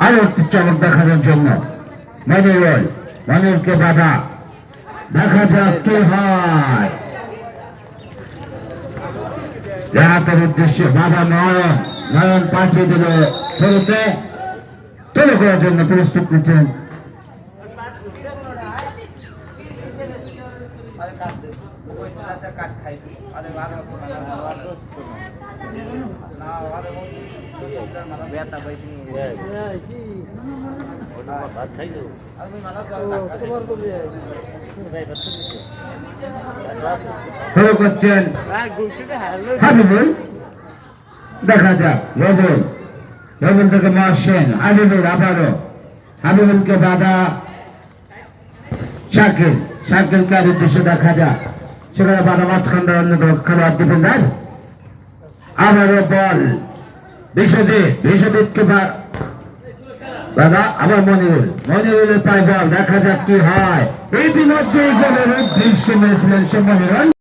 আরো একটি চমক দেখানোর জন্য মনিরকে বাধা, দেখা যাক কি হয়। রাতের উদ্দেশ্যে বাধা নয়ন পাঠিয়ে দিল শুরুতে তৈরি করার জন্য প্রস্তুত করছেন। করছেন হাবিবুল, দেখা যাক রবুল থেকে মহসেন, হাবিবুল আবারও হাবিবুলকে বাধা, শাকিলকে আর উদ্দেশ্যে দেখা যাক, সেখানে বাধা মাঝখান অন্য খেলোয়াড় ডিফেন্ডার, আবারও বল বিশ্বজিৎকে বাধা, আবার মনিরুলের পায় বল, দেখা যাক কি হয়। ইতিমধ্যে গোলের উদ্দেশ্যে মেরেছিলেন সে মনিরুল।